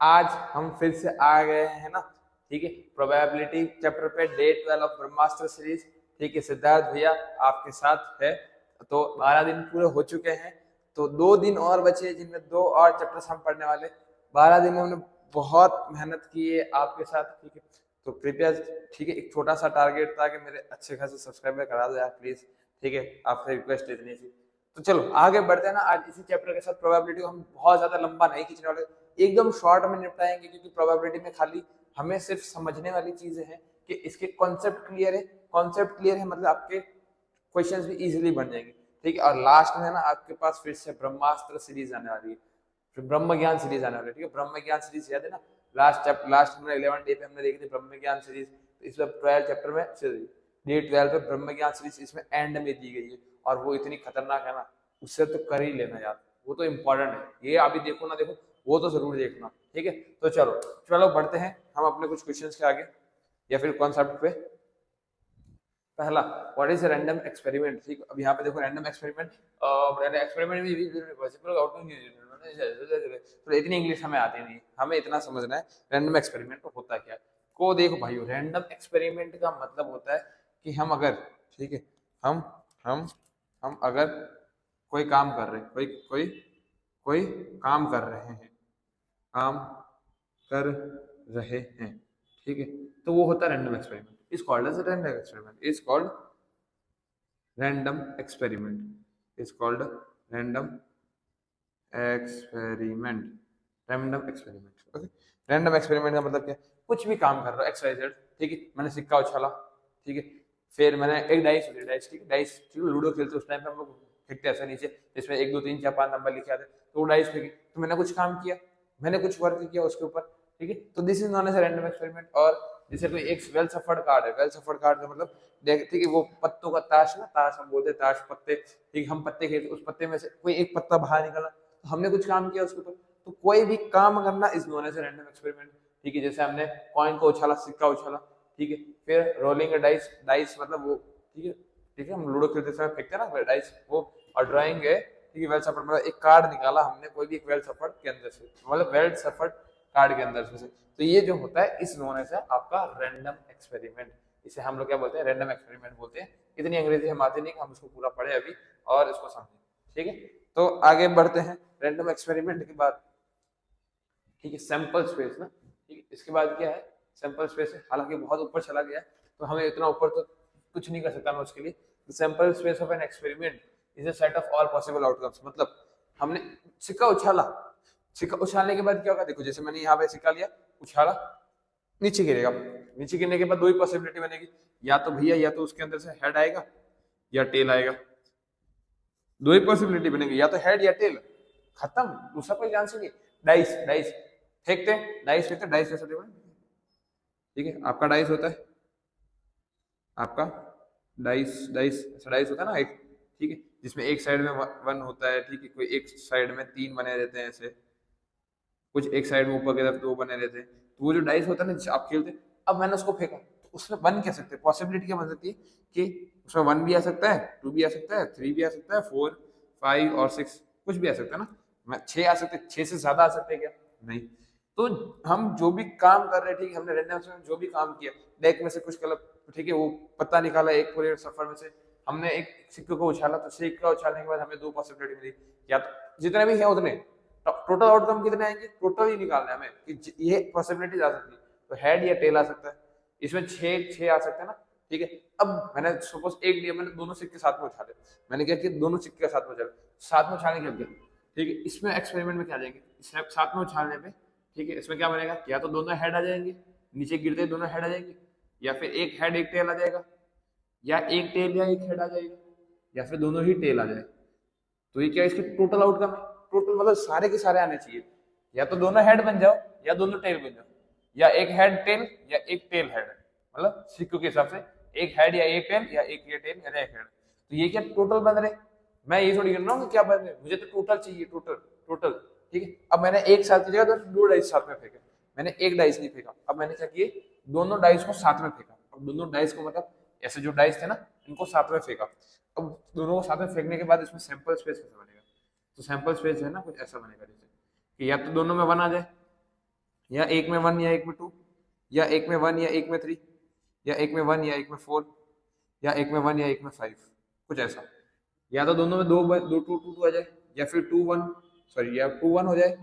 आज हम फिर से आ गए हैं ना, ठीक है, प्रोबेबिलिटी चैप्टर पे, डे 12 ऑफ ब्रह्मास्त्र सीरीज। ठीक है, सिद्धार्थ भैया आपके साथ है। तो 12 दिन पूरे हो चुके हैं, तो 2 दिन और बचे जिनमें 2 और चैप्टर्स हम पढ़ने वाले। 12 दिन में हमने बहुत मेहनत की है आपके साथ, ठीक है। तो कृपया, ठीक है, एक छोटा सा टारगेट था कि मेरे अच्छे खासे सब्सक्राइबर करा दो यार प्लीज, ठीक है, आपसे रिक्वेस्ट इतनी सी। तो चलो आगे बढ़ते हैं ना। आज इसी चैप्टर के साथ प्रोबेबिलिटी को हम बहुत ज्यादा लंबा नहीं खींचने वाले, एकदम शॉर्ट में निपटाएंगे, क्योंकि प्रोबेबिलिटी में खाली हमें सिर्फ समझने वाली चीजें हैं कि इसके कॉन्सेप्ट क्लियर है। कॉन्सेप्ट क्लियर है मतलब आपके क्वेश्चंस भी इजीली बन जाएंगे, ठीक है। और लास्ट में है ना आपके पास फिर से ब्रह्मास्त्र सीरीज आने वाली है, फिर ब्रह्म ज्ञान सीरीज आने वाली है, ठीक है। ब्रह्म ज्ञान सीरीज याद है ना, लास्ट हमने 11 डे पे हमने देखी थी ब्रह्म ज्ञान सीरीज। तो इस बार 12 चैप्टर में डे 12 पे ब्रह्म ज्ञान सीरीज इसमें एंड में दी गई है, और वो इतनी खतरनाक है ना, उससे तो कर ही लेना यार, वो तो इम्पोर्टेंट है। ये अभी देखो ना देखो, वो तो जरूर देखना, ठीक है। तो चलो चलो बढ़ते हैं हम अपने कुछ क्वेश्चंस के आगे, या फिर कॉन्सेप्ट पे। पहला, व्हाट इज रैंडम एक्सपेरिमेंट, ठीक। अब यहाँ पे देखो रैंडम एक्सपेरिमेंट, एक्सपेरिमेंट में पॉसिबल आउटकम, तो इतनी इंग्लिश हमें आती नहीं, हमें इतना समझना है रैंडम एक्सपेरिमेंट तो होता क्या है। को देखो भाइयों, रैंडम एक्सपेरिमेंट का मतलब होता है कि हम अगर, ठीक है, हम हम हम अगर कोई काम कर रहे हैं, कोई कोई कोई काम कर रहे हैं, काम कर रहे हैं, ठीक है, तो वो होता है random experiment. Is called as random experiment, is called random experiment, is called random experiment, random experiment, okay. Random experiment का मतलब क्या, कुछ भी काम कर रहा है एक्स वाई जेड, ठीक है। मैंने सिक्का उछाला, ठीक है, फिर मैंने एक डाइस उछाली, डाइस, ठीक है, डाइस, ठीक है, लूडो खेलते उस टाइम पे हम लोग फेंकते ऐसे नीचे, जिसमें 1 2 3 4 5 नंबर लिखे आते, तो वो डाइस फेंकी, तो मैंने कुछ काम किया, मैंने कुछ वर्क किया उसके ऊपर, ठीक है। तो this is known as random experiment. और जैसे कोई एक वेल सफर्ड कार्ड है, वेल सफर्ड कार्ड का मतलब देख, ठीक है, वो पत्तों का ताश ना, ताश हम बोलते हैं, ताश पत्ते, ठीक, हम पत्ते खेलते, उस पत्ते में से कोई एक पत्ता बाहर निकला, तो हमने कुछ काम किया उसके ऊपर। तो कोई भी काम करना is known as random experiment, ठीक है। जैसे हमने कॉइन को उछाला, सिक्का उछाला, ठीक है, फिर रोलिंग डाइस, डाइस मतलब वो, ठीक है, ठीक है, हम लूडो खेलते समय फेंकते हैं ना डाइस वो। और ड्राइंग है, ठीक है, वेल सफर्ड मतलब एक कार्ड निकाला हमने कोई भी एक वेल सफर्ड के अंदर से, मतलब वेल सफर्ड कार्ड के अंदर से। तो ये जो होता है इस नोन एज आपका रैंडम एक्सपेरिमेंट, इसे हम लोग क्या बोलते हैं, रैंडम एक्सपेरिमेंट बोलते हैं। इतनी अंग्रेजी हम आती नहीं कि हम उसको पूरा पढ़े अभी और इसको समझें, ठीक है। तो आगे बढ़ते हैं रैंडम एक्सपेरिमेंट के बाद, ठीक है, सैंपल स्पेस ना, ठीक है। इसके बाद क्या है, सैंपल स्पेस है, हालांकि बहुत ऊपर चला गया, तो हमें इतना ऊपर तो कुछ नहीं कर सकता मैं उसके लिए। Sample space of an experiment is a set of all possible outcomes, मतलब हमने सिक्का उछाला, सिक्का उछालने के बाद क्या होगा, देखो जैसे मैंने यहाँ पे सिक्का लिया, उछाला, नीचे गिरेगा, नीचे गिरने के बाद दो ही पॉसिबिलिटी बनेगी, या तो भैया या तो उसके अंदर से हेड आएगा या टेल आएगा, दो ही पॉसिबिलिटी बनेगी, या तो हेड या टेल, खत्म, दूसरा कोई चांस ही नहीं। डाइस, डाइस फेंकते हैं, डाइस फेंकते हैं, डाइस कैसे देखो, ठीक है, आपका डाइस होता है, आपका डाइस, डाइस ऐसा डाइस होता है ना एक, ठीक है, जिसमें एक साइड में 1 होता है, ठीक है, कोई एक साइड में 3 बने रहते हैं ऐसे, कुछ एक साइड में ऊपर की तरफ 2 बने रहते हैं, तो वो जो डाइस होता है ना जिसे आप खेलते हैं, अब मैंने उसको फेंका, तो उसमें बन क्या सकते हैं, पॉसिबिलिटी क्या बन सकती है कि उसमें 1 भी आ सकता है, 2 भी आ सकता है, 3 भी आ सकता है, 4 5 और 6 कुछ भी आ सकता है ना, 6 आ सकते हैं, 6 से ज्यादा आ सकते हैं क्या, नहीं। तो हम जो भी काम कर रहे हैं, ठीक है, हमने रैंडम में जो भी काम किया, डेक में से कुछ कलर, ठीक है, वो पत्ता निकाला एक पूरे सफर में से, हमने एक सिक्के को उछाला, तो सिक्का उछालने के बाद हमें 2 पॉसिबिलिटी मिली, या तो जितने भी है उतने, टोटल आउटकम कितने आएंगे, टोटल ही निकालना है हमें कि ये पॉसिबिलिटी आ सकती है, तो हेड या टेल आ सकता है, इसमें 6 आ सकते हैं ना, ठीक है। अब मैंने सपोज एक लिया, मैंने दोनों सिक्के साथ में उछाले, मैंने क्या किया, दोनों सिक्के साथ में उछाले, साथ में उछालने के लिए, ठीक है, इसमें एक्सपेरिमेंट में क्या आ जाएंगे, साथ में उछालने पे, ठीक है, इसमें क्या बनेगा, या तो दोनों हेड आ जाएंगे, नीचे गिरते दोनों हेड आ जाएंगे, या फिर एक हेड एक टेल आ जाएगा, या एक टेल या एक हेड आ जाएगा, या फिर दोनों ही टेल आ जाए। तो ये क्या इसकी टोटल आउटकम है, टोटल मतलब सारे के सारे आने चाहिए, या तो दोनों हेड बन जाओ या दोनों टेल बन जाओ, या एक हेड टेल या एक टेल हेड, मतलब सिक्कों के हिसाब से एक हेड या एक टेल या एक ये टेल या एक हेड। तो ये क्या टोटल बन रहे, मैं ये थोड़ी गिन रहा हूँ कि क्या बन रहे, मुझे तो टोटल चाहिए, टोटल टोटल, ठीक है। अब मैंने एक साथ की जगह तो 2 डाइस साथ में फेंके, मैंने एक डाइस नहीं फेंका, अब मैंने क्या किए, दोनों डाइस को साथ में फेंका, अब दोनों डाइस को मतलब ऐसे जो डाइस थे ना इनको साथ में फेंका, अब दोनों को साथ में फेंकने के बाद इसमें सैंपल स्पेस कैसे बनेगा, तो सैंपल स्पेस जो है ना कुछ ऐसा बनेगा, जैसे कि या तो दोनों में 1 आ जाए, या एक में 1 या एक में 2, या एक में 1 या एक में 3, या एक में 1 या एक में 4, या एक में 1 या एक में 5, कुछ ऐसा। या तो दोनों में दो दो 2 2 2 आ जाए, या फिर 2 1, सॉरी, या 2 1 हो जाए,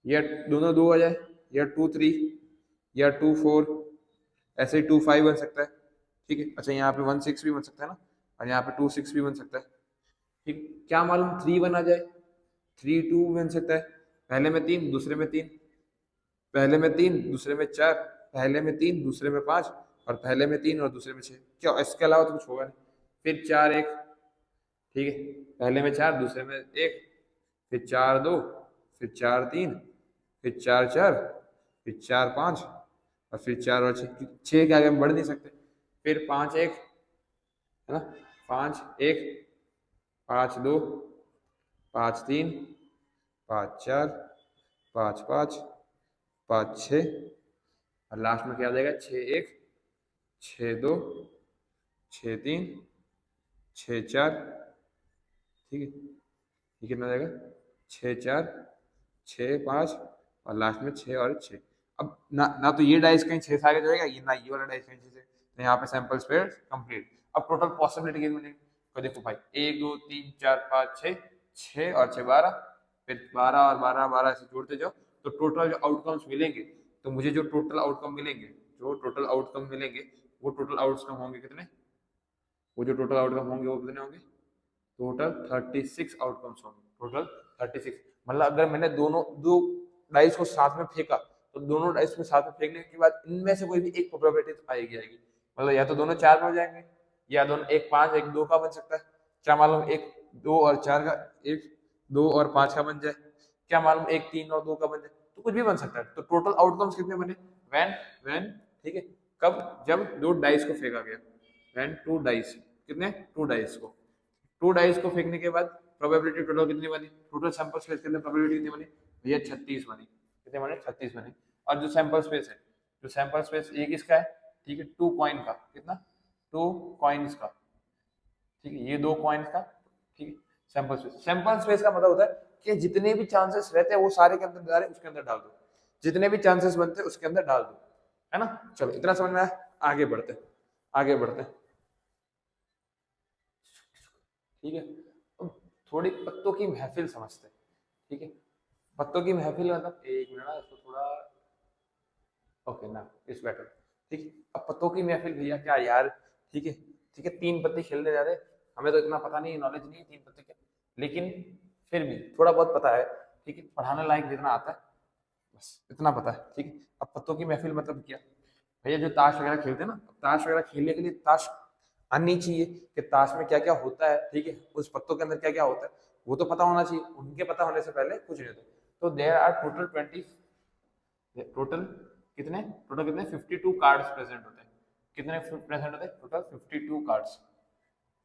या दोनों 2 आ जाए, या 2 3, या 2 4, ऐसे ही 2 5 बन सकता है। ठीक है, अच्छा यहाँ पे 1 6 भी बन सकता है ना, और यहाँ पे 2 6 भी बन सकता है। ठीक, क्या मालूम 3 1 आ जाए, 3 2 बन सकता है। पहले में 3, दूसरे में 3, पहले में 3, दूसरे में 4, पहले में 3, दूसरे में 5, और पहले में 3 और दूसरे में 6। क्या इसके अलावा तो कुछ होगा नहीं। फिर 4 1, ठीक है, पहले में 4, दूसरे में 1, फिर 4 2, फिर 4 3, फिर 4 4, फिर 4 5, और फिर 4 और 6। 6 के आगे हम बढ़ नहीं सकते। फिर 5 1, है ना, 5 1, 5 2, 5 3, 5 4, 5 5, 5 6, और लास्ट में क्या आ जाएगा, 6 1, 6 2, 6 3, 6 4। ठीक है, ये कितना आ जाएगा, 6 4, 6 5, और लास्ट में 6 और 6। अब ना ना तो ये डाइस कहीं 6 से आगे जाएगा, ये ना ये वाला डाइस कहीं 6 से, तो यहाँ पे सैंपल स्पेयर कंप्लीट। अब टोटल पॉसिबिलिटी कितनी मिलेगी, तो देखो भाई 1 2 3 4 5 6, 6 और 6 12, फिर 12 और 12 12 ऐसे जोड़ते जाओ, तो टोटल जो आउटकम्स मिलेंगे, तो मुझे जो टोटल आउटकम मिलेंगे, जो टोटल आउटकम मिलेंगे, वो टोटल आउटकम होंगे कितने, वो जो टोटल आउटकम होंगे वो कितने होंगे, टोटल 36 आउटकम्स होंगे, टोटल 36। मतलब अगर मैंने दोनों दो डाइस को साथ में फेंका, तो दोनों डाइस में साथ में फेंकने के बाद इनमें से कोई भी एक प्रोबेबिलिटी तो आएगी आएगी। मतलब या तो दोनों 4 में हो जाएंगे, या दोनों एक 5 एक 2 का बन सकता है। क्या मालूम एक 2 और 4 का, एक 2 और 5 का बन जाए। क्या मालूम एक 3 और 2 का बन जाए, तो कुछ भी बन सकता है। तो टोटल आउटकम्स कितने बने, व्हेन व्हेन ठीक है, कब, जब दो डाइस को फेंका गया, व्हेन टू डाइस, कितने, टू डाइस को, टू डाइस को फेंकने के बाद प्रोबेबिलिटी टोटल कितनी बनी, टोटल सैंपल स्पेस के अंदर प्रोबेबिलिटी कितनी बनी भैया, 36 बनी। कितने बने, 36 बने। और जो सैंपल स्पेस है, जो सैंपल स्पेस एक इसका है, ठीक है, 2 कॉइन का, कितना, 2 कॉइन्स का, ठीक है, ये 2 कॉइन्स का, ठीक है। सैंपल स्पेस का मतलब होता है कि जितने भी चांसेस रहते हैं वो सारे के अंदर डाले, उसके अंदर डाल दो, जितने भी चांसेस बनते हैं उसके अंदर डाल दो, है ना। चलो इतना समझ में आया, आगे बढ़ते हैं, आगे बढ़ते हैं। ठीक है, अब थोड़ी पत्तों की महफिल समझते हैं। ठीक है, पत्तों की महफिल मतलब, एक मिनट ना इसको थोड़ा, ओके ना, इस बेटर। ठीक है, अब पत्तों की महफिल भैया क्या यार, ठीक है, ठीक है, 3 पत्ते खेलने जा रहे, हमें तो इतना पता नहीं, नॉलेज नहीं है 3 पत्ते क्या, लेकिन फिर भी थोड़ा बहुत पता है। ठीक है, पढ़ाने लायक जितना आता है बस इतना पता है। ठीक है, अब पत्तों की महफिल मतलब क्या भैया, जो ताश वगैरह खेलते हैं ना, ताश वगैरह खेलने के लिए ताश आनी चाहिए कि ताश में क्या क्या होता है, ठीक है, उस पत्तों के अंदर क्या क्या होता है, वो तो पता होना चाहिए। उनके पता होने से पहले कुछ नहीं होता। तो देयर आर टोटल 20, टोटल कितने, टोटल कितने 52 कार्ड्स प्रेजेंट होते हैं। कितने प्रेजेंट होते हैं, टोटल 52 कार्ड्स,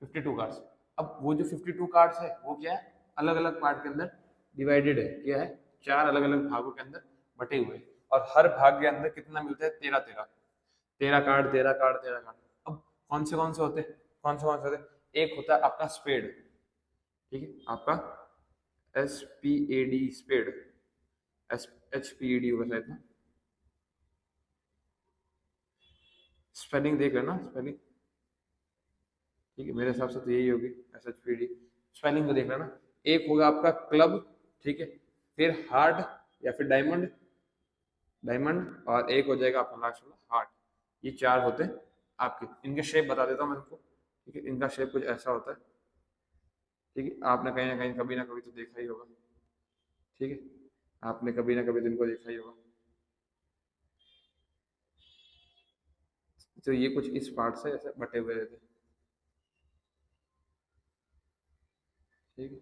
52 कार्ड्स। अब वो जो 52 कार्ड्स है वो क्या है, अलग अलग पार्ट के अंदर डिवाइडेड है, क्या है, 4 अलग अलग भागों के अंदर बटे हुए हैं। और हर भाग के अंदर कितना मिलता है, 13 13, 13 कार्ड, 13 कार्ड, 13 कार्ड। अब कौन से होते हैं, कौन से होते हैं, एक होता है आपका स्पेड, ठीक है, आपका SPAD, स्पेड, SHPED होगा शायद ना, स्पेलिंग देख लेना, स्पेलिंग, ठीक है, मेरे हिसाब से तो यही होगी, SHPD, स्पेलिंग को देख लेना। एक होगा आपका क्लब, ठीक है, फिर हार्ट या फिर डायमंड, डायमंड, और एक हो जाएगा आपका लास्ट वाला हार्ट। ये 4 होते हैं आपके। इनके शेप बता देता हूँ मैं आपको, ठीक है, इनका शेप कुछ ऐसा होता है। ठीक है, आपने कहीं ना कहीं कभी ना कभी तो देखा ही होगा। ठीक है, आपने कभी ना कभी तो इनको देखा ही होगा। तो ये कुछ इस पार्ट से ऐसे बटे हुए रहते हैं। ठीक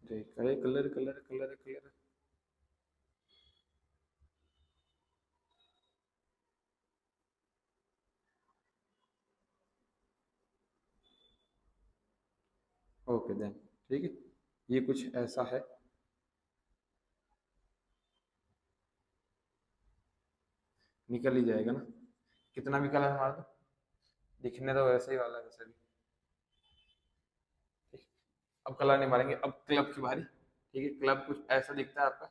है, colour colour colour colour colour, okay then, ठीक है, ये कुछ ऐसा है। निकल ही जाएगा ना, कितना भी कलर मार दो, दिखने तो वैसे ही वाला है वैसे भी। ठीक, अब कलर नहीं मारेंगे, अब क्लब की बारी। ठीक है। क्लब कुछ ऐसा दिखता है आपका,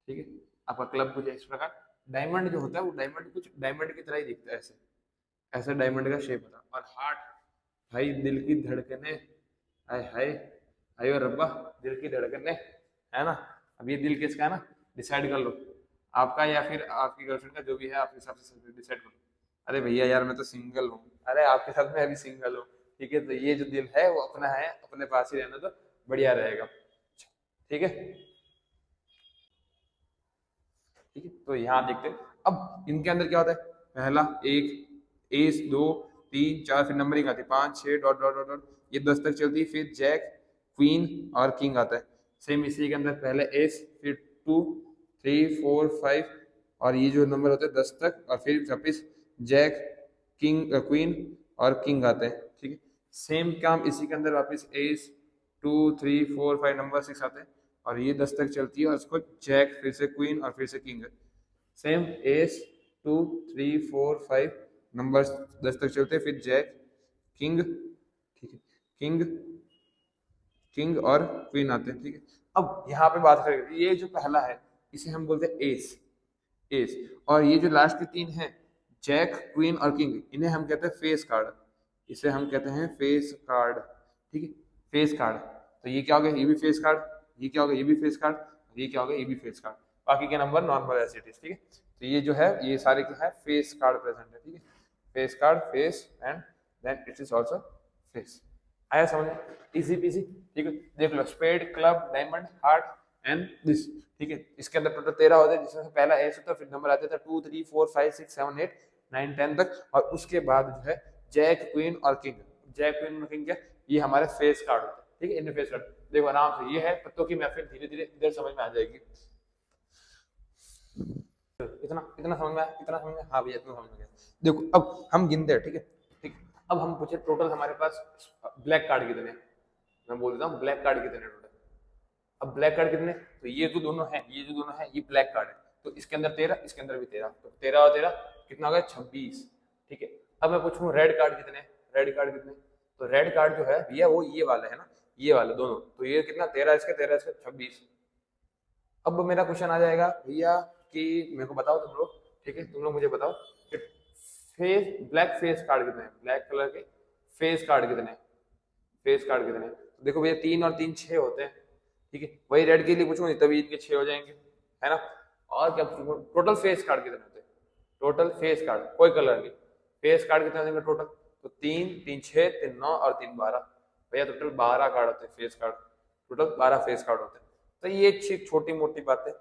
ठीक है, आपका क्लब कुछ इस प्रकार। डायमंड जो होता है वो डायमंड कुछ डायमंड की तरह ही दिखता है, ऐसे ऐसा डायमंड का शेप होता है। और हार्ट, भाई दिल की धड़कने, हाय हाय, हाय और रब्बा, दिल की धड़कने, है ना। अब ये दिल किसका है ना, डिसाइड कर लो, आपका या फिर आपकी गर्लफ्रेंड का, जो भी है आप हिसाब से डिसाइड करो। अरे भैया यार मैं तो सिंगल हूँ, अरे आपके साथ मैं अभी सिंगल हूँ, ठीक है। तो ये जो दिल है वो अपना है, अपने पास ही रहना तो बढ़िया रहेगा, ठीक है। ठीक है, तो यहाँ देखते हैं अब इनके अंदर क्या होता है। पहला एक, एस, दो, तीन, चार, फिर नंबरिंग आती है, पाँच, छः, डॉट डॉट डॉट डॉट, ये 10 तक चलती है। फिर जैक, क्वीन और किंग आता है। सेम इसी के अंदर पहले एस, फिर टू, थ्री, फोर, फाइव, और ये जो नंबर होते हैं 10 तक, और फिर वापिस जैक, किंग, क्वीन और किंग आते हैं, ठीक है। सेम काम इसी के अंदर वापस ace, two, three, four, five, number 6 आते हैं, और ये 10 तक चलती है, और उसको जैक, फिर से क्वीन और फिर से किंग है। Same ace, two, three, four, five, number 10 तक चलते हैं, फिर जैक, किंग, ठीक है, किंग, किंग और क्वीन आते हैं, ठीक है। अब यहाँ पे बात करें, ये जो पहला है इसे हम बोलते हैं एस, एस। और ये जो लास्ट के तीन हैं, जैक, क्वीन और किंग, इन्हें हम कहते हैं फेस कार्ड, इसे हम कहते हैं फेस कार्ड, ठीक है, फेस कार्ड। तो ये क्या हो गया, ये भी फेस कार्ड, ये क्या हो गया, ये भी फेस कार्ड, ये क्या हो गया, ये भी फेस कार्ड। बाकी के number normal as it is, ठीक है। तो ये जो है ये सारे क्या है, फेस कार्ड प्रेजेंट है, ठीक है। Face card, face and then it is also face. आया समझ में, इजी पीजी, ठीक है। देख लो, spade, club, diamond, heart and this, ठीक है। इसके अंदर टोटल 13 होते हैं, जिसमें से पहला एस होता है, फिर नंबर आते थे 2, 3, 4, 5, 6, 7, 8, 9, 10 तक, और उसके बाद जो है जैक, क्वीन और किंग। जैक, क्वीन और किंग क्या, ये हमारे फेस कार्ड होते हैं, ठीक है, इनमें फेस कार्ड। देखो आराम से, ये है पत्तों की महफिल, धीरे धीरे इधर समझ में आ जाएगी। इतना इतना समझ में आया, इतना समझ में, हाँ भैया इतना समझ में गया। देखो अब हम गिनते हैं, ठीक है, ठीक। अब हम पूछे टोटल हमारे पास ब्लैक कार्ड कितने हैं। मैं बोल देता हूँ ब्लैक कार्ड कितने टोटल। अब ब्लैक कार्ड कितने, तो ये जो दोनों है, ये जो दोनों है, ये ब्लैक कार्ड है, तो इसके अंदर 13, इसके अंदर भी 13, तो 13 और 13 कितना हो गया, 26, ठीक है। अब मैं पूछूं रेड कार्ड कितने, रेड कार्ड कितने, तो रेड कार्ड जो है भैया वो ये वाला है ना, ये वाले दोनों, तो ये कितना, 13 इसके, 13 इसके, 26। अब मेरा क्वेश्चन आ जाएगा भैया कि मेरे को बताओ तुम लोग, ठीक है, तुम लोग मुझे बताओ कि फेस, ब्लैक फेस कार्ड कितने हैं, ब्लैक कलर के फेस कार्ड कितने हैं, फेस कार्ड कितने हैं। तो देखो भैया 3 और 3 6 होते हैं, ठीक है। वही रेड के लिए पूछूंगी तभी इनके 6 हो जाएंगे, है ना। और क्या पूछूंगा, टोटल फेस कार्ड कितने होते हैं, टोटल फेस कार्ड कोई कलर नहीं, फेस कार्ड कितने होंगे टोटल, तो 3, 3, 6, 3, 9 और 3, 12, भैया टोटल 12 कार्ड होते हैं face card, total 12 face card होते हैं। तो ये छोटी मोटी बात है,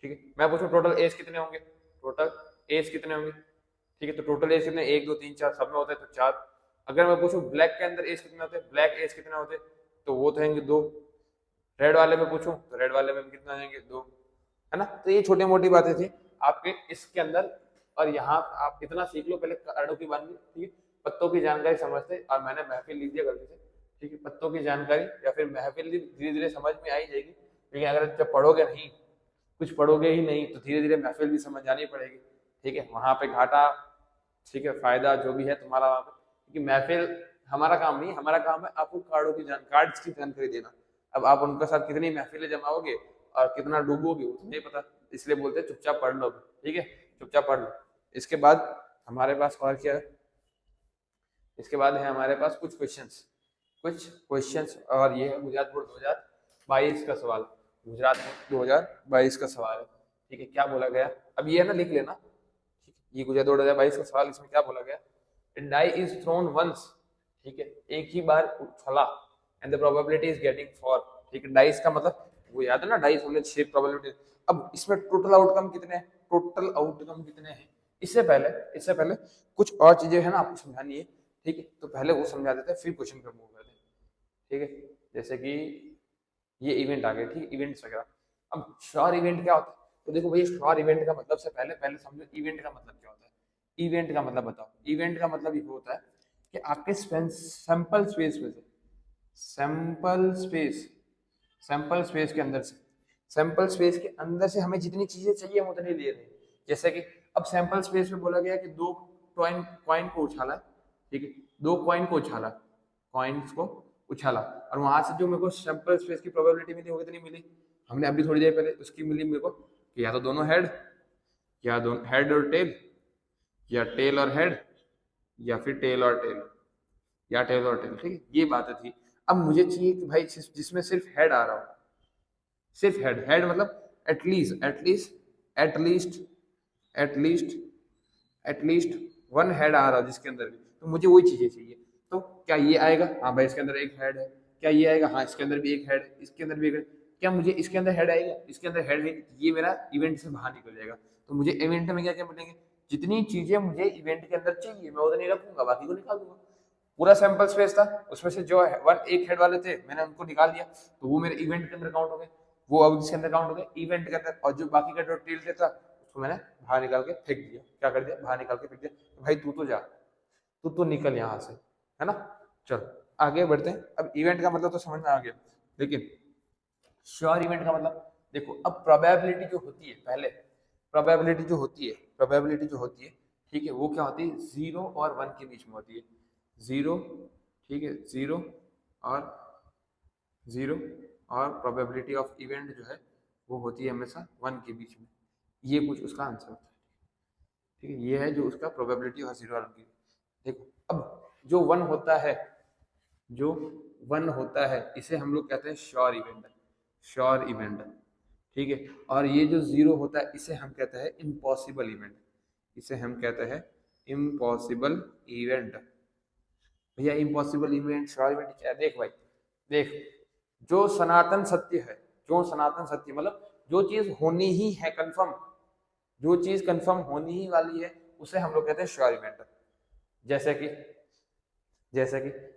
ठीक है। मैं पूछूं टोटल एज कितने होंगे, टोटल एज कितने होंगे, ठीक है। तो टोटल एज कितने, 1, 2, 3, 4 सब में होता है तो 4। अगर मैं पूछूं ब्लैक के अंदर एज कितने होते हैं, ब्लैक एज कितने होते हैं, तो वो तो होंगे 2। रेड वाले में पूछूं तो रेड वाले में कितना आएंगे, 2, है ना। तो ये छोटी मोटी बातें थी आपके इसके अंदर। और यहाँ आप इतना सीख लो पहले कार्डों की बात, ठीक है, पत्तों की जानकारी समझते, और मैंने महफिल ली थी गलती से, ठीक है। पत्तों की जानकारी या फिर महफिल धीरे धीरे समझ में आई जाएगी, लेकिन अगर जब पढ़ोगे नहीं, कुछ पढ़ोगे ही नहीं, तो धीरे धीरे महफिल भी समझ आनी पड़ेगी, ठीक है। वहां पे घाटा, ठीक है, फायदा जो भी है तुम्हारा वहां पे, क्योंकि महफिल हमारा काम नहीं, हमारा काम है आपको कार्डों की कार्ड्स की जानकारी देना। अब आप उनके साथ कितनी महफिलें जमाओगे और कितना डूबोगे वो तो नहीं पता, इसलिए बोलते हैं चुपचाप पढ़ लो, ठीक है, चुपचाप पढ़ लो। इसके बाद हमारे पास और क्या है, इसके बाद है हमारे पास कुछ क्वेश्चंस और ये है गुजरात बोर्ड 2022 का सवाल, गुजरात बोर्ड 2022 का सवाल है, ठीक है। क्या बोला गया, अब ये है ना लिख लेना, ठीक है, ये गुजरात बोर्ड 2022 का सवाल, इसमें क्या बोला गया, डाई इज थ्रोन वंस, ठीक है, एक ही बार उछला, and the probability is getting four, ठीक है। डाइस का मतलब वो याद है ना, डाइस होने 6 प्रोबेबिलिटी। अब इसमें टोटल आउटकम कितने हैं, टोटल आउटकम कितने हैं, इससे पहले कुछ और चीजें है ना आपको समझानी है, ठीक है। तो पहले वो समझा देते हैं फिर क्वेश्चन पर मूव करते हैं, ठीक है। जैसे कि ये इवेंट आ गए, ठीक है, इवेंट्स वगैरह। अब श्योर इवेंट क्या होता है, तो देखो भाई श्योर इवेंट का मतलब से पहले पहले समझो इवेंट का मतलब क्या होता है। इवेंट का मतलब बताओ, इवेंट का मतलब ये होता है कि आपके सैंपल स्पेस में से, सैंपल स्पेस के अंदर से, सैंपल स्पेस के अंदर से हमें जितनी चीजें चाहिए हम उतनी ले रहे हैं। जैसे कि अब सैंपल स्पेस में बोला गया कि 2 कॉइन को उछाला, ठीक है, 2 कॉइन को उछाला, कॉइन्स को उछाला, और वहां से जो मेरे को सैंपल स्पेस की प्रोबेबिलिटी मिली वो कितनी मिली, हमने अभी थोड़ी देर पहले उसकी मिली मेरे को कि या तो दोनों हेड, या दोनों हेड और टेल, या टेल और हेड, या फिर टेल और टेल, या टेल और टेल, ठीक है, ये बातें थी। अब मुझे चाहिए कि भाई जिसमें सिर्फ हेड आ रहा हो, सिर्फ हेड, हेड मतलब at least at least at least at least at least one head आ रहा है जिसके अंदर भी, तो मुझे वही चीजें चाहिए। तो क्या ये आएगा, हाँ भाई इसके अंदर एक हेड है, क्या ये आएगा, हाँ इसके अंदर भी एक हेड है, इसके अंदर भी एक हेड, क्या मुझे इसके अंदर हेड आएगा, इसके अंदर हेड है, ये मेरा इवेंट से बाहर निकल जाएगा। तो मुझे इवेंट में क्या क्या मिलेंगे, जितनी चीजें मुझे इवेंट के अंदर चाहिए मैं उतनी रखूंगा, बाकी को निकाल दूंगा। पूरा सैंपल स्पेस था, उसमें से जो वन एक हेड वाले थे मैंने उनको निकाल दिया, तो वो मेरे इवेंट के अंदर काउंट हो गए, वो अब इसके अंदर काउंट हो गए इवेंट के अंदर, और जो बाकी का जो टेल था उसको मैंने बाहर निकाल के फेंक दिया, क्या कर दिया, बाहर निकाल के फेंक दिया, तो भाई तू तो जा, तू तो निकल यहाँ से, है ना। चलो आगे बढ़ते हैं। अब इवेंट का मतलब तो समझ में आ गया, लेकिन श्योर इवेंट का मतलब देखो, अब प्रोबेबिलिटी जो होती है, पहले प्रोबेबिलिटी जो होती है, प्रोबेबिलिटी जो होती है, ठीक है, वो क्या होती है, 0 और 1 के बीच में होती है, 0, ठीक है, 0 और 0, और प्रोबेबिलिटी ऑफ इवेंट जो है वो होती है हमेशा 1 के बीच में, ये कुछ उसका आंसर होता है, ठीक है, ये है जो उसका प्रोबेबिलिटी और 0 और 1 की। देखो अब जो 1 होता है, जो 1 होता है इसे हम लोग कहते हैं श्योर इवेंट, श्योर इवेंट, ठीक है, और ये जो 0 होता है इसे हम कहते हैं इम्पॉसिबल इवेंट, इसे हम कहते हैं इम्पॉसिबल इवेंट। भैया इम्पॉसिबल इवेंट श्योर इवेंट क्या है, देख भाई देख, जो सनातन सत्य है, जो सनातन सत्य मतलब जो चीज होनी ही है कंफर्म, जो चीज कंफर्म होनी ही वाली है उसे हम लोग कहते हैं श्योर इवेंट। जैसे कि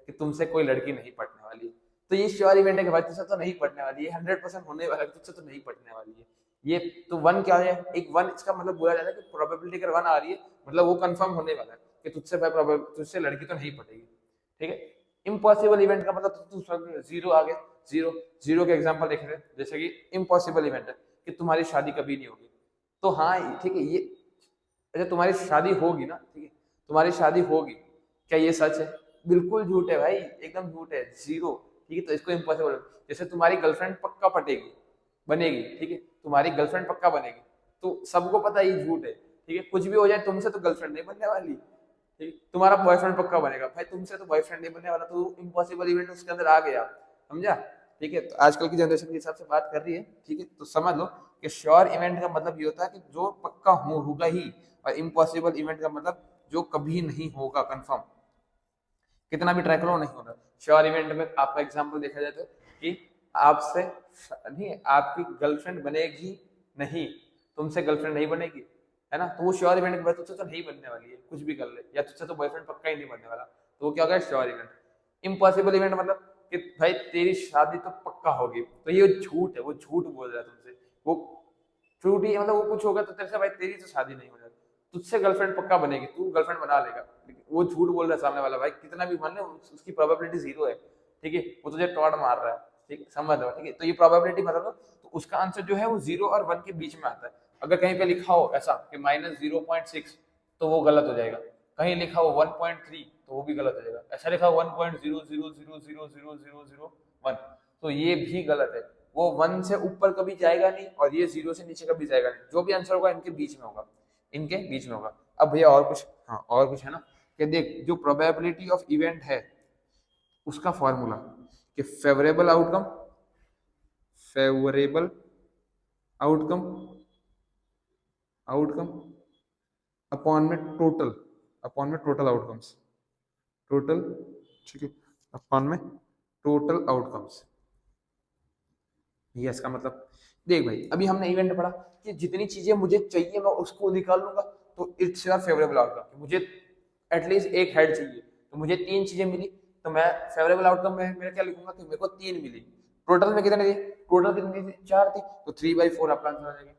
कि तुमसे कोई लड़की नहीं पटने वाली है, तो ये श्योर इवेंट है कि भाई तुझसे तो नहीं पटने वाली है, 100% होने वाला है, तुझसे तो नहीं पटने वाली है। ये तो 1 क्या है, एक 1 इसका मतलब बोला जाता है कि प्रोबेबिलिटी अगर 1 आ रही है मतलब वो कंफर्म होने वाला है कि तुझसे भाई तुझसे लड़की तो नहीं पटेगी, ठीक है। इम्पॉसिबल इवेंट का मतलब तू 0 आ गया, 0, 0 के एग्जांपल देख रहे हैं, जैसे कि इम्पॉसिबल इवेंट है कि तुम्हारी शादी कभी नहीं होगी, तो हाँ ठीक है, ये अच्छा तुम्हारी शादी होगी ना, ठीक है, तुम्हारी शादी होगी, क्या ये सच है, बिल्कुल झूठ है भाई, एकदम झूठ है, 0, ठीक है, तो इसको इम्पॉसिबल। जैसे तुम्हारी गर्लफ्रेंड पक्का पटेगी, बनेगी, ठीक है, तुम्हारी गर्लफ्रेंड पक्का बनेगी, तो सबको पता है ये झूठ है, ठीक है, कुछ भी हो जाए तुमसे तो गर्लफ्रेंड नहीं बनने वाली, ठीक, तुम्हारा बॉयफ्रेंड पक्का बनेगा, भाई तुमसे तो बॉयफ्रेंड नहीं बनने वाला, तो इम्पॉसिबल इवेंट उसके अंदर आ गया, समझा, ठीक है। तो आजकल की जनरेशन के हिसाब से बात कर रही है, ठीक है, तो समझ लो कि श्योर इवेंट का मतलब ये होता है कि जो पक्का होगा ही, और इम्पॉसिबल इवेंट का मतलब जो कभी नहीं होगा कंफर्म, कितना भी ट्राई करो नहीं होगा। श्योर इवेंट में आपका एग्जांपल देखा जाए तो कि आपसे नहीं, आपकी गर्लफ्रेंड बनेगी नहीं, तुमसे गर्लफ्रेंड नहीं बनेगी, है ना, तो वो श्योर इवेंट के बाद तुझसे तो नहीं बनने वाली है, कुछ भी कर ले, या तुझसे तो बॉयफ्रेंड पक्का ही नहीं बनने वाला, तो वो क्या होगा, श्योर इवेंट। इम्पॉसिबल इवेंट मतलब कि भाई तेरी शादी तो पक्का होगी, तो ये झूठ है, वो झूठ बोल रहा है तुमसे, वो झूठ ही मतलब वो कुछ होगा तो तेरे से भाई तेरी तो शादी नहीं हो जाएगी, तुझसे गर्लफ्रेंड पक्का बनेगी, तू गर्लफ्रेंड बना लेगा, लेकिन वो झूठ बोल रहा है सामने वाला, भाई कितना भी मान ले उसकी प्रोबेबिलिटी 0 है, ठीक है, वो तुझे टॉट मार रहा है, ठीक है, समझ लो, ठीक है, तो ये प्रोबेबिलिटी मतलब तो उसका आंसर जो है वो 0 और 1 के बीच में आता है। अगर कहीं पे लिखा हो ऐसा कि -0.6 तो वो गलत हो जाएगा, कहीं लिखा हो 1.3 तो वो भी गलत हो जाएगा, ऐसा लिखा हो 1.000000001 तो ये भी गलत है, वो 1 से ऊपर कभी जाएगा नहीं और ये 0 से नीचे कभी जाएगा नहीं, जो भी आंसर होगा इनके बीच में होगा, इनके बीच में होगा। अब भैया और कुछ, हाँ और कुछ है ना, कि देख जो प्रोबेबिलिटी ऑफ इवेंट है उसका फॉर्मूला कि favourable outcome, favourable outcome, outcome upon में टोटल, अपॉन में टोटल आउटकम्स, टोटल, ठीक है, अपॉन में टोटल आउटकम्स, ये इसका मतलब। देख भाई अभी हमने इवेंट पढ़ा कि जितनी चीजें मुझे चाहिए मैं उसको निकाल लूंगा, तो इट्स योर फेवरेबल आउटकम, मुझे एटलीस्ट एक हेड चाहिए तो मुझे 3 चीजें मिली, तो मैं फेवरेबल आउटकम में मेरा क्या लिखूंगा कि मेरे को 3 मिली, टोटल में कितने थे, टोटल कितनी थी, 4 थी, तो 3/4 आपका आंसर आ जाएगा।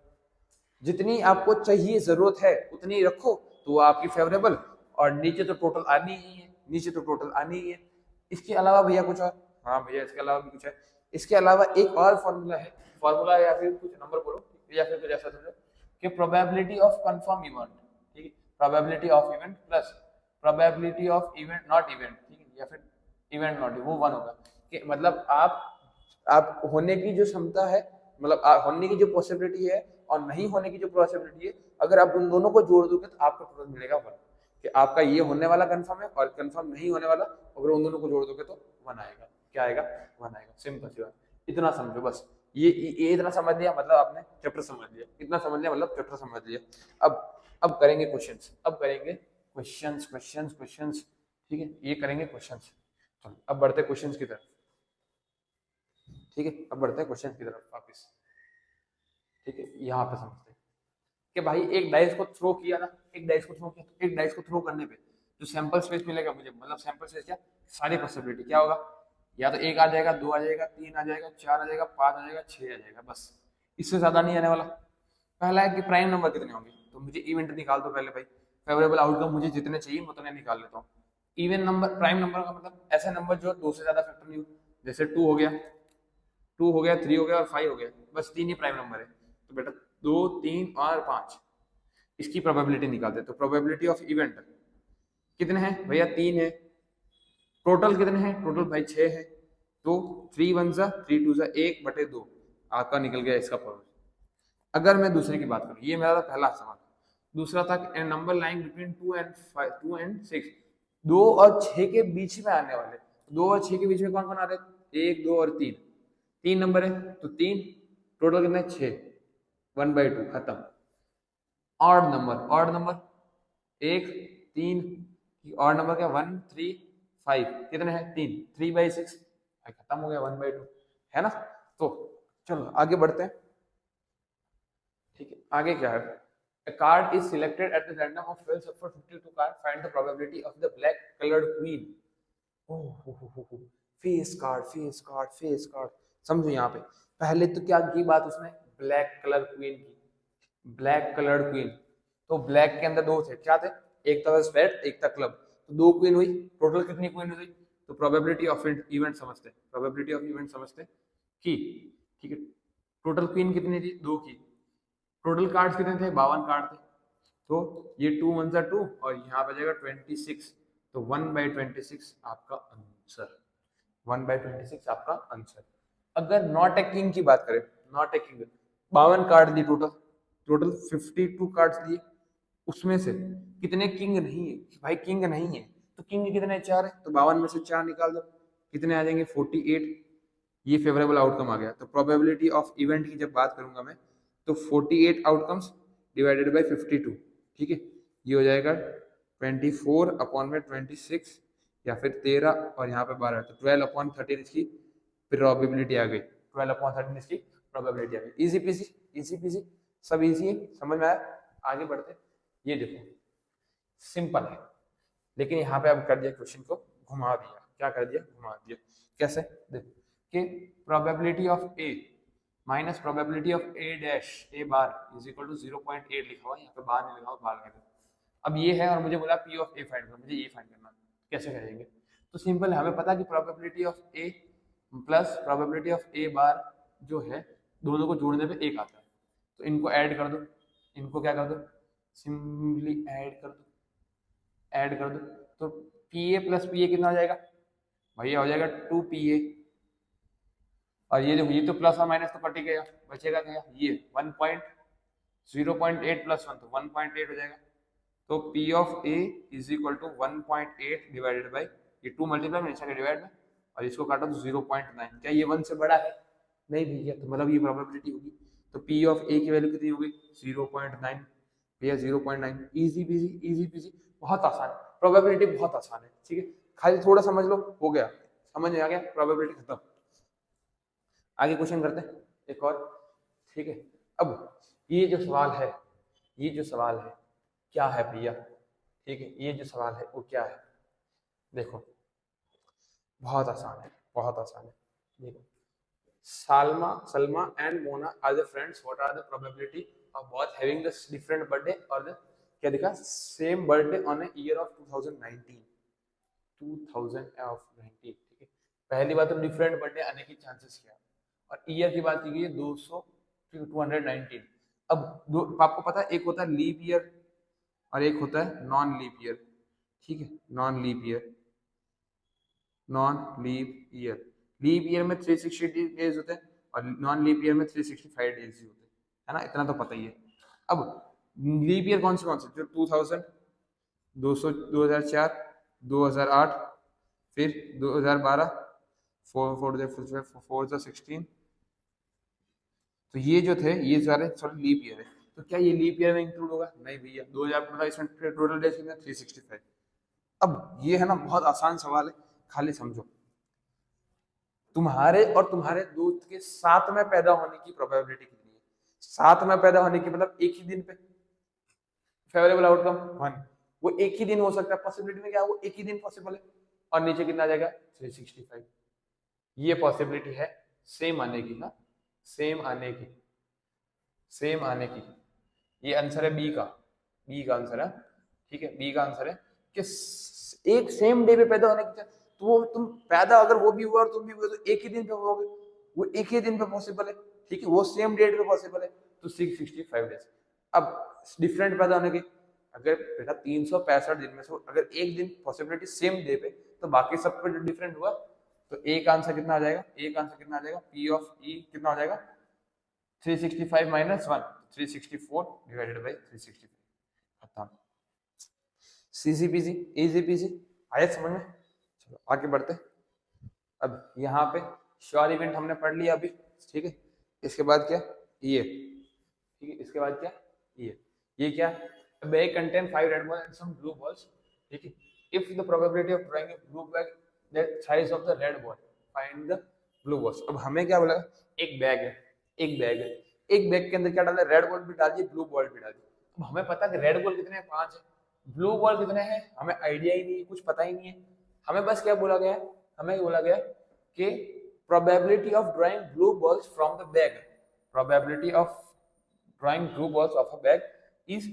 जितनी आपको चाहिए जरूरत है उतनी रखो तो वो आपकी फेवरेबल, और नीचे तो टोटल आनी ही है, नीचे तो टोटल आनी ही है। इसके अलावा भैया कुछ और, हाँ भैया इसके अलावा भी कुछ है, इसके अलावा एक और फॉर्मूला है, फॉर्मूला या फिर कुछ नंबर बोलो या फिर कुछ ऐसा समझो कि प्रोबेबिलिटी ऑफ कंफर्म इवेंट, ठीक है, probability of event plus probability of event not event, ठीक है, या फिर इवेंट नॉट, वो 1 होगा कि मतलब आप होने की जो क्षमता है, मतलब होने की जो पॉसिबिलिटी है और नहीं होने की जो पॉसिबिलिटी है, अगर आप उन दोनों को जोड़ दोगे तो आपको टोटल मिलेगा 1, कि आपका ये होने वाला कंफर्म है और कंफर्म नहीं होने वाला, अगर उन दोनों को जोड़ दोगे तो 1 आएगा। क्या आएगा? 1 आएगा। सिंपल सी बात, इतना समझो बस। ये इतना समझ लिया मतलब आपने चैप्टर समझ लिया, इतना समझ लिया मतलब चैप्टर समझ लिया। अब करेंगे क्वेश्चंस, अब करेंगे क्वेश्चंस क्वेश्चंस क्वेश्चंस, ठीक है, ये करेंगे क्वेश्चंस। चलो अब बढ़ते हैं क्वेश्चंस की तरफ, ठीक है, अब बढ़ते हैं क्वेश्चन की तरफ वापस, ठीक है। यहाँ पे समझते हैं कि भाई एक डाइस को थ्रो किया ना, एक डाइस को थ्रो किया, तो एक डाइस को थ्रो करने पे जो सैंपल स्पेस मिलेगा मुझे, मतलब सैंपल स्पेस क्या, सारी पॉसिबिलिटी क्या होगा, या तो 1 आ जाएगा, 2 आ जाएगा, 3 आ जाएगा, 4 आ जाएगा, 5 आ जाएगा, 6 आ जाएगा, बस इससे ज्यादा नहीं आने वाला। पहला है कि प्राइम नंबर कितने होंगे, तो मुझे इवेंट निकाल दो पहले भाई, फेवरेबल आउटकम मुझे जितने चाहिए मैं उतने निकाल लेता हूँ। इवन नंबर, प्राइम नंबर का मतलब ऐसा नंबर जो 2 से ज्यादा फैक्टर नहीं हो, जैसे 2 हो गया, 2 हो गया, 3 हो गया और 5 हो गया, बस 3 ही प्राइम नंबर है। तो बेटा 2, 3 और 5, इसकी प्रोबेबिलिटी निकालते हैं। तो प्रोबेबिलिटी ऑफ इवेंट कितने हैं भैया, 3 है। टोटल कितने हैं, टोटल भाई 6 है। तो 3 1 जा 3 2 जा 1/2 आपका निकल गया इसका प्रोबेबिलिटी। अगर मैं दूसरे की बात करूं, ये मेरा था पहला सवाल। दूसरा था नंबर लाइंग बिटवीन 2 एंड 6, 2 और 6 के बीच में आने वाले, 2 और 6 के बीच में कौन कौन आ रहे हैं, 1 2 और 3, 3 नंबर है तो 3, टोटल कितना है 6, 1/2 खत्म। ऑड नंबर 1 3, ऑड नंबर क्या 1 3 5, कितने हैं 3, 3/6, खत्म हो गया 1/2, है ना। तो चलो आगे बढ़ते हैं, ठीक है। आगे क्या है, a card is selected at the random of 12 sub for 52 card, find the probability of the black colored queen। Face card face card face card, समझो यहाँ पे पहले तो क्या की बात उसने, ब्लैक कलर क्वीन की, ब्लैक कलर्ड क्वीन। तो ब्लैक के अंदर 2 थे, क्या थे, एक था स्पेड एक था क्लब, तो 2 क्वीन हुई, टोटल कितनी क्वीन हुई। तो प्रोबेबिलिटी ऑफ इवेंट समझते हैं, प्रोबेबिलिटी ऑफ इवेंट समझते हैं कि, ठीक है, टोटल क्वीन कितनी थी, 2 की, टोटल कार्ड्स कितने थे, 52 कार्ड थे। तो ये 2 1 2 और यहाँ पे जाएगा 26, तो 1/26 आपका आंसर, 1/26 आपका आंसर। अगर नॉट ए किंग की बात करें, नॉट ए किंग, 52 कार्ड दिए, टोटल टोटल 52 कार्ड्स दिए, उसमें से कितने किंग नहीं है भाई, किंग नहीं है तो किंग कितने 4 है, तो 52 में से 4 निकाल दो, कितने आ जाएंगे 48, ये फेवरेबल आउटकम आ गया। तो प्रोबेबिलिटी ऑफ इवेंट की जब बात करूंगा मैं, तो 48 आउटकम्स डिवाइडेड बाय 52, ठीक है, ये हो जाएगा 24/26 या फिर 13 और यहाँ पे 12, तो 12/13 इसकी प्रोबेबिलिटी आ गई, 12/13 इसकी प्रोबेबिलिटी आ गई। इजी पीसी, इजी पीसी, सब इजी है, समझ में आया। आगे बढ़ते, ये देखो सिंपल है, लेकिन यहाँ पे अब कर दिया क्वेश्चन को घुमा दिया, क्या कर दिया, घुमा दिया। कैसे, देखो कि probability of A minus probability of A dash A bar is equal to 0.8 लिखा हुआ है, यहाँ पे बार नहीं लिखा हुआ, बार लगा। अब ये है और मुझे बोला पी ऑफ ए फाइंड करो, मुझे ये फाइंड करना, कैसे करेंगे। तो सिंपल है, हमें पता कि probability of A plus probability of A bar जो है, दोनों को जोड़ने पे 1 आता है, तो इनको ऐड कर दो, इनको क्या कर दो, सिंपली ऐड कर दो, ऐड कर दो, तो P A plus P A कितना हो जाएगा भैया, हो जाएगा 2PA, और ये देखो ये तो प्लस और माइनस तो कट ही गया, बचेगा क्या, ये 0.8 प्लस 1 तो 1.8 हो जाएगा। तो P of A is equal to 1.8 divided by, ये 2 मल्टीप्लाई नीचे के डिवाइड में, और इसको काटा तो 0.9, क्या ये 1 से बड़ा है, नहीं भैया, तो मतलब ये प्रोबेबिलिटी होगी। तो P ऑफ A की वैल्यू कितनी होगी 0.9 भैया, 0.9, इजी पीजी, इजी पीजी, बहुत आसान, प्रोबेबिलिटी बहुत आसान है, ठीक है, खाली थोड़ा समझ लो, हो गया, समझ में आ गया, प्रोबेबिलिटी खत्म। आगे क्वेश्चन करते हैं एक और, ठीक है। अब ये जो सवाल है, ये जो सवाल है क्या है भैया, ठीक है, ये जो सवाल है वो क्या है, देखो बहुत आसान है, बहुत आसान है। देखो, Salma and Mona are the friends, what are the probability of both having the different birthday और द, क्या दिखा, same birthday on a year of 2019, 2019, ठीक है। पहली बात तो डिफरेंट बर्थडे आने की चांसेस क्या, और ईयर की बात की गई है 219। अब आपको पता है एक होता है लीप ईयर और एक होता है नॉन लीप ईयर, ठीक है, non leap year, non leap year. Leap year में 360 डेज होते हैं और नॉन लीप ईयर में 365 डेज ही होते हैं, है ना, इतना तो पता ही है। अब लीप ईयर कौन से जो 2000, 200, 2004, 2008, फिर 2012, 4 तो ये जो थे ये सारे सॉरी लीप ईयर है। तो क्या ये लीप ईयर में इंक्लूड होगा? नहीं भैया, 2015 इसमें टोटल डेज कितने? 365। अब ये है ना बहुत आसान सवाल है, खाली समझो। तुम्हारे और तुम्हारे दोस्त के साथ में पैदा होने की प्रोबेबिलिटी कितनी है? साथ में पैदा होने की मतलब एक ही दिन पे फेवरेबल आउटकम 1, वो एक ही दिन हो सकता है। पॉसिबिलिटी में क्या है? वो एक ही दिन पॉसिबल है। और नीचे कितना आ जाएगा? 365। ये पॉसिबिलिटी है सेम आने की ना, सेम आने की, सेम आने की। ये आंसर है बी का, बी का आंसर है, ठीक है, बी का आंसर है कि एक सेम डे पे पैदा होने की। तो वो तुम पैदा अगर वो भी हुआ और तुम भी हुए तो एक ही दिन पे होगे, वो एक ही दिन पे पॉसिबल है, ठीक है, वो सेम डेट पे पॉसिबल है, तो 665 डेज। अब डिफरेंट पैदा होने की, अगर बेटा 365 दिन में से अगर एक दिन पॉसिबिलिटी सेम डे पे, तो बाकी सब पे डिफरेंट हुआ, तो एक आंसर कितना आ जाएगा? एक आंसर कितना आ जाएगा? पी ऑफ ई कितना हो जाएगा? 365 माइनस 1, 364 डिवाइडेड बाई 365। खत्म। सीसीपीसी, इजी पीसी, आया समझ में? चलो आगे बढ़ते। अब यहाँ पे श्योर इवेंट हमने पढ़ लिया अभी, ठीक है। इसके बाद क्या? ये, ठीक है, इसके बाद क्या? ये क्या? A bag contain 5 red balls and some blue balls, ठीक है। If the probability of drawing a blue bag the size of the red ball, find the blue balls। अब हमें क्या बोला? एक बैग है, एक बैग है, एक बैग के अंदर क्या डाला? रेड बॉल भी डाल दी, ब्लू बॉल भी डाल दी। अब हमें पता कि रेड बॉल कितने हैं? 5 है। ब्लू बॉल कितने हैं? हमें आइडिया ही नहीं है, कुछ पता ही नहीं है। हमें बस क्या बोला गया? हमें बोला गया कि probability of drawing blue balls from the bag, probability of drawing blue balls of a bag is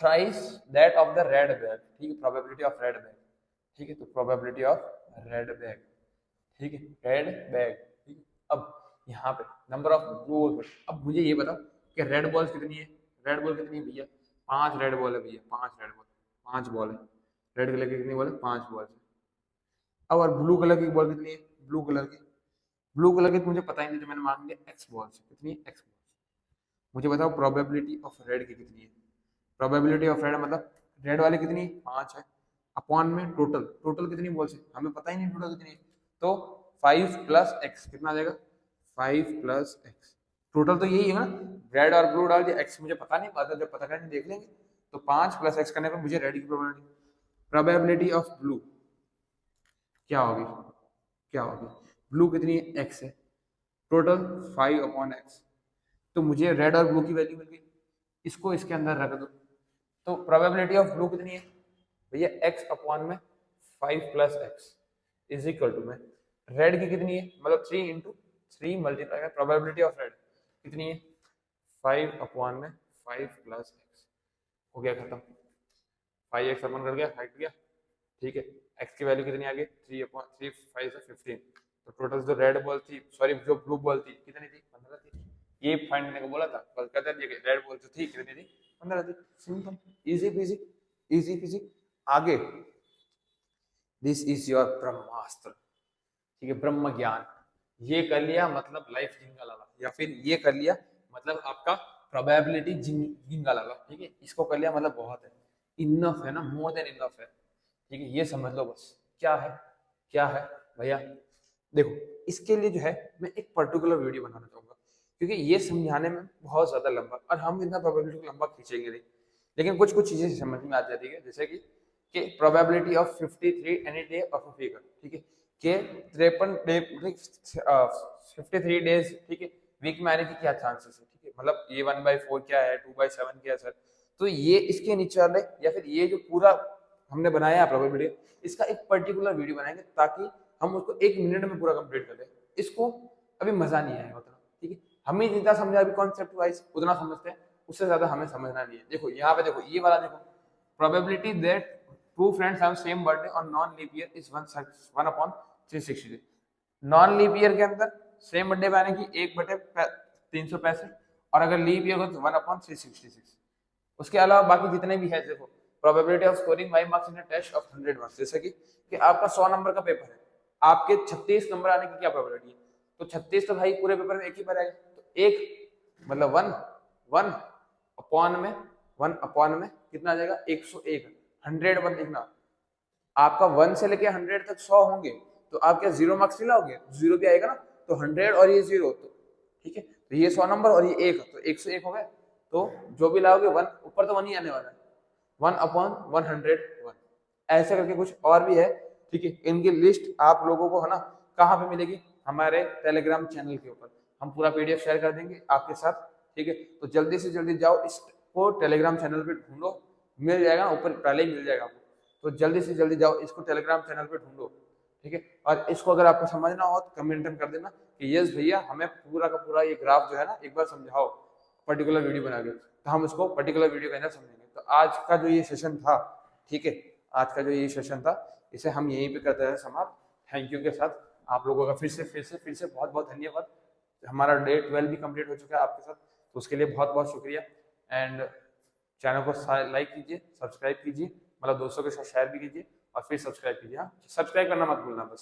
thrice that of the red bag, ठीक है, probability of red bag, ठीक है, तो probability of red bag, ठीक है, red bag, ठीक है। अब यहाँ पे नंबर ऑफ ब्लू बॉल। अब मुझे ये बताओ कि रेड बॉल कितनी है? रेड बॉल कितनी है भैया? 5 रेड बॉल है भैया, 5 रेड बॉल, 5 बॉल है। रेड कलर की कितनी बॉल है? 5 बॉल है। अब और ब्लू कलर की बॉल कितनी है? ब्लू कलर की, ब्लू कलर की मुझे पता ही नहीं, तो मैंने मान लिया एक्स बॉल से। कितनी है? X ball. मुझे बताओ प्रोबेबिलिटी ऑफ रेड की कितनी है? प्रोबेबिलिटी ऑफ रेड मतलब रेड वाली कितनी है? 5 है, अपॉन में टोटल, टोटल कितनी बॉल से हमें पता ही नहीं टोटल कितनी है, तो 5 प्लस एक्स कितना आ जाएगा? 5 प्लस एक्स। टोटल तो यही है ना, रेड और ब्लू डाल दिया, एक्स मुझे पता नहीं, बाद में जब पता करने देख लेंगे। तो 5 प्लस एक्स करने पर मुझे रेड की प्रोबेबिलिटी ऑफ ब्लू क्या होगी? क्या होगी? ब्लू कितनी है? एक्स है, टोटल 5 अपॉन एक्स। तो मुझे रेड और ब्लू की वैल्यू मिल गई, इसको इसके अंदर रख दो। तो प्रोबेबिलिटी ऑफ ब्लू कितनी है भैया? x अपॉन में 5 plus x is equal to में रेड की कितनी है? मतलब 3 इंटू 3 मल्टीप्लाई में प्रोबेबिलिटी ऑफ रेड कितनी है? 5 अपॉन में 5 प्लस एक्स। हो गया खत्म, 5x अपन कर गया, हट गया, ठीक है। x की वैल्यू कितनी आ गई? 3 अपॉन 3, 5 से 15। तो टोटल जो रेड बॉल थी, सॉरी जो ब्लू बॉल थी कितनी थी? 15 थी। ये फाइंड करने को बोला था, बस कहते हैं रेड बॉल जो थी कितनी थी? 15 थी। Simple, easy PG, easy PG. आगे, दिस इज योर ब्रह्मास्त्र, ठीक है, ब्रह्म ज्ञान। ये कर लिया मतलब लाइफ जिंगा लाला, या फिर ये कर लिया मतलब आपका प्रोबेबिलिटी जिंगा लाला, ठीक है। इसको कर लिया मतलब बहुत है, इनफ है ना, मोर देन इनफ है, ठीक है। ये समझ लो बस क्या है, क्या है भैया। देखो इसके लिए जो है मैं एक पर्टिकुलर वीडियो बनाना चाहूंगा, क्योंकि ये समझाने में बहुत ज्यादा लंबा, और हम इतना प्रोबेबिलिटी को लंबा खींचेंगे नहीं, लेकिन कुछ कुछ चीजें समझ में आ जाती है, जैसे कि probability of 53 any day of a figure, ठीक है, कि 53 डे 53 डेज, ठीक है, वीक में आने की क्या चांसेस है, ठीक है, मतलब ये 1/4 क्या है, 2/7 क्या है सर। तो ये इसके नीचे वाले या फिर ये जो पूरा हमने बनाया है प्रोबेबिलिटी, इसका एक पर्टिकुलर वीडियो बनाएंगे ताकि हम उसको 1 मिनट में पूरा कंप्लीट कर लें। इसको अभी मजा नहीं आएगा उतना, ठीक है, हमें जितना समझा अभी कॉन्सेप्ट वाइज उतना समझते हैं, उससे ज्यादा हमें समझना नहीं है। देखो यहाँ पे देखो ये वाला देखो, probability that two friends have same birthday on non leap year is 1/360। Non leap year के अंदर सेम बर्थडे पे आने की 1/365, और अगर लीप ईयर हो तो 1/366। उसके अलावा बाकी जितने भी है देखो, probability of scoring 5 marks in a test of 100 marks, जैसे कि आपका 100 नंबर का पेपर है, आपके 36 नंबर आने की क्या प्रोबेबिलिटी है? तो 36 तो भाई पूरे पेपर में एक ही बार आएगा, तो एक मतलब वन अपॉन में कितना आ जाएगा 101, 100 लिखना। आपका 1 से लेके 100 तक 100 होंगे, तो आप क्या 0 मार्क्स नहीं लाओगे? 0 भी आएगा ना, तो 100 और ये 0, तो ठीक है, तो ये 100 नंबर और ये 1, तो 101 हो गए। तो जो भी लाओगे 1 ऊपर तो 1 ही आने वाला है, 1/101, ऐसे करके कुछ और भी है, ठीक है। इनकी लिस्ट आप लोगों को है ना कहाँ पे मिलेगी? हमारे टेलीग्राम चैनल के ऊपर हम पूरा पीडीएफ शेयर कर देंगे आपके साथ, ठीक है। तो जल्दी से जल्दी जाओ, इसको टेलीग्राम चैनल पे ढूंढो, मिल जाएगा ऊपर, पहले ही मिल जाएगा आपको। तो जल्दी से जल्दी जाओ, इसको टेलीग्राम चैनल पे ढूंढो, ठीक है। और इसको अगर आपको समझना हो तो कमेंट कर देना कि यस भैया हमें पूरा का पूरा ये ग्राफ जो है ना एक बार समझाओ पर्टिकुलर वीडियो बना के, तो हम उसको पर्टिकुलर वीडियो के अंदर समझेंगे। तो आज का जो ये सेशन था, ठीक है, आज का जो ये सेशन था इसे हम यहीं पे करते हैं समाप्त, थैंक यू के साथ। आप लोगों का फिर से बहुत बहुत धन्यवाद। हमारा डे 12 भी कंप्लीट हो चुका है आपके साथ, तो उसके लिए बहुत बहुत शुक्रिया। एंड चैनल को लाइक कीजिए, सब्सक्राइब कीजिए, मतलब दोस्तों के साथ शेयर भी कीजिए और फिर सब्सक्राइब कीजिए। हाँ, सब्सक्राइब करना मत भूलना बस।